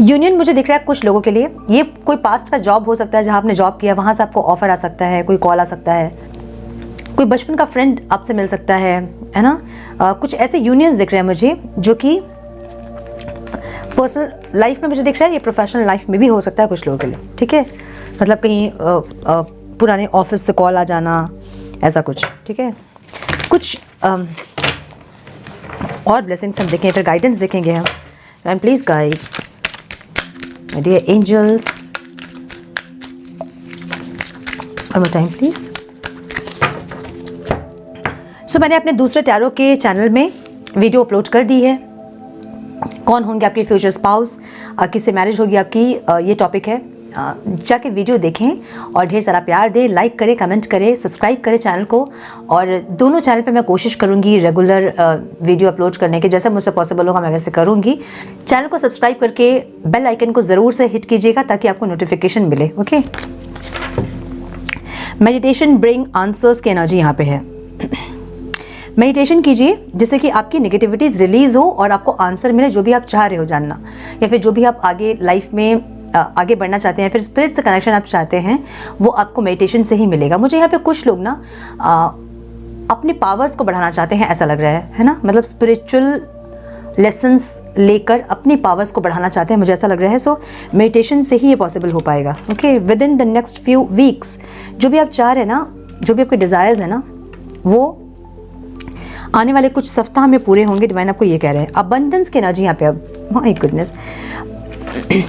यूनियन मुझे दिख रहा है कुछ लोगों के लिए। ये कोई पास्ट का जॉब हो सकता है, जहाँ आपने जॉब किया वहाँ से आपको ऑफर आ सकता है, कोई कॉल आ सकता है, कोई बचपन का फ्रेंड आपसे मिल सकता है ना। कुछ ऐसे यूनियंस दिख रहे हैं मुझे जो कि पर्सनल लाइफ में मुझे दिख रहा है, ये प्रोफेशनल लाइफ में भी हो सकता है कुछ लोगों के लिए, ठीक है। मतलब कहीं पुराने ऑफिस से कॉल आ जाना, ऐसा कुछ, ठीक है। कुछ और ब्लेसिंग्स हम देखें, फिर गाइडेंस देखेंगे हम। And please guide my dear angels, one more time please. So मैंने अपने दूसरे टैरो के चैनल में वीडियो अपलोड कर दी है, कौन होंगे आपके फ्यूचर स्पाउस, किससे मैरिज होगी आपकी, ये टॉपिक है। जाके वीडियो देखें और ढेर सारा प्यार दें, लाइक करें, कमेंट करें, सब्सक्राइब करें चैनल को। और दोनों चैनल पे मैं कोशिश करूँगी रेगुलर वीडियो अपलोड करने की, जैसे मुझसे पॉसिबल होगा मैं वैसे करूँगी। चैनल को सब्सक्राइब करके बेल आइकन को ज़रूर से हिट कीजिएगा ताकि आपको नोटिफिकेशन मिले। ओके, मेडिटेशन ब्रिंग आंसर्स की एनर्जी यहाँ पे है। मेडिटेशन कीजिए जिससे कि आपकी नेगेटिविटीज़ रिलीज़ हो और आपको आंसर मिले जो भी आप चाह रहे हो जानना, या फिर जो भी आप आगे लाइफ में आगे बढ़ना चाहते हैं, फिर स्पिरिट से कनेक्शन आप चाहते हैं, वो आपको मेडिटेशन से ही मिलेगा। मुझे यहाँ पे कुछ लोग ना अपने पावर्स को बढ़ाना चाहते हैं, ऐसा लग रहा है ना, मतलब स्पिरिचुअल लेसन्स लेकर अपनी पावर्स को बढ़ाना चाहते हैं, मुझे ऐसा लग रहा है। सो मेडिटेशन से ही ये पॉसिबल हो पाएगा। Okay, with in the next few weeks जो भी आप चाह रहे हैं ना, जो भी आपके डिज़ायर्स है ना, वो आने वाले कुछ सप्ताह में पूरे होंगे। डिवाइन आपको ये कह रहे हैं। अबंडेंस की एनर्जी यहाँ पे, अब माय गुडनेस,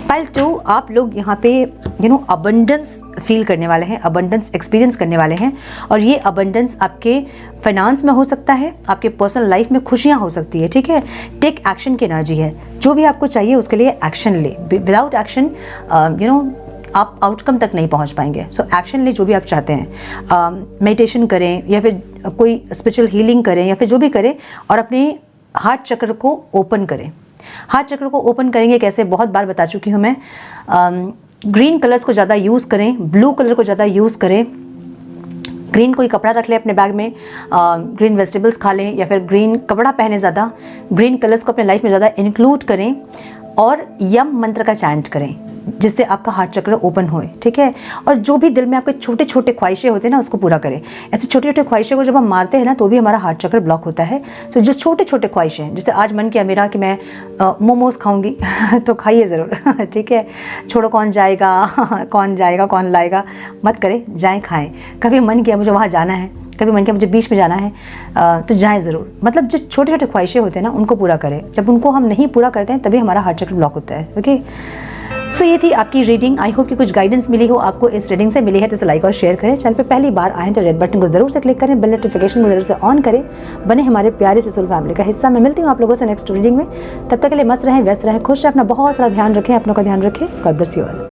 पाइल 2 आप लोग यहाँ पे अबंडेंस फील करने वाले हैं, अबंडेंस एक्सपीरियंस करने वाले हैं। और ये अबंडेंस आपके फाइनेंस में हो सकता है, आपके पर्सनल लाइफ में खुशियाँ हो सकती है, ठीक है। टेक एक्शन की एनर्जी है, जो भी आपको चाहिए उसके लिए एक्शन ले। विदाउट एक्शन आप आउटकम तक नहीं पहुंच पाएंगे। सो एक्शन ले, जो भी आप चाहते हैं। मेडिटेशन करें या फिर कोई स्पिरिचुअल हीलिंग करें या फिर जो भी करें, और अपने हार्ट चक्र को ओपन करें। हार्ट चक्र को ओपन करेंगे कैसे, बहुत बार बता चुकी हूँ मैं। ग्रीन कलर्स को ज़्यादा यूज़ करें, ब्लू कलर को ज़्यादा यूज़ करें। ग्रीन कोई कपड़ा रख लें अपने बैग में, ग्रीन वेजिटेबल्स खा लें, या फिर ग्रीन कपड़ा पहने ज़्यादा। ग्रीन कलर्स को अपने लाइफ में ज़्यादा इंक्लूड करें। और यम मंत्र का चैंट करें जिससे आपका हार्ट चक्र ओपन होए, ठीक है। और जो भी दिल में आपके छोटे छोटे ख्वाहिशें होते हैं ना उसको पूरा करें। ऐसे छोटे छोटे ख्वाहिशें को जब हम मारते हैं ना तो भी हमारा हार्ट चक्र ब्लॉक होता है। तो जो छोटे छोटे ख्वाहिशें हैं, जैसे आज मन किया मेरा कि मैं मोमोज़ खाऊंगी तो खाइए ज़रूर ठीक है। छोड़ो कौन जाएगा कौन लाएगा, मत करें, जाएँ खाएँ। कभी मन किया मुझे वहाँ जाना है, कभी मन किया मुझे बीच में जाना है, तो जाएं ज़रूर। मतलब जो छोटे छोटे ख्वाहिशें होते हैं ना उनको पूरा करें। जब उनको हम नहीं पूरा करते हैं तभी हमारा हार्ट चक्र ब्लॉक होता है। ओके, सो ये थी आपकी रीडिंग। आई होप कि कुछ गाइडेंस मिली हो आपको, इस रीडिंग से मिली है तो इसे लाइक और शेयर करें। चैनल पे पहली बार आए तो रेड बटन को जरूर से क्लिक करें, बेल नोटिफिकेशन को जरूर से ऑन करें, बने हमारे प्यारे से सोल फैमिली का हिस्सा। मैं मिलती हूँ आप लोगों से नेक्स्ट रीडिंग में। तब तक के लिए मस्त रहें, व्यस्त रहें, खुश रहें, अपना बहुत सारा ध्यान रखें, अपनों का ध्यान रखें। God bless you all.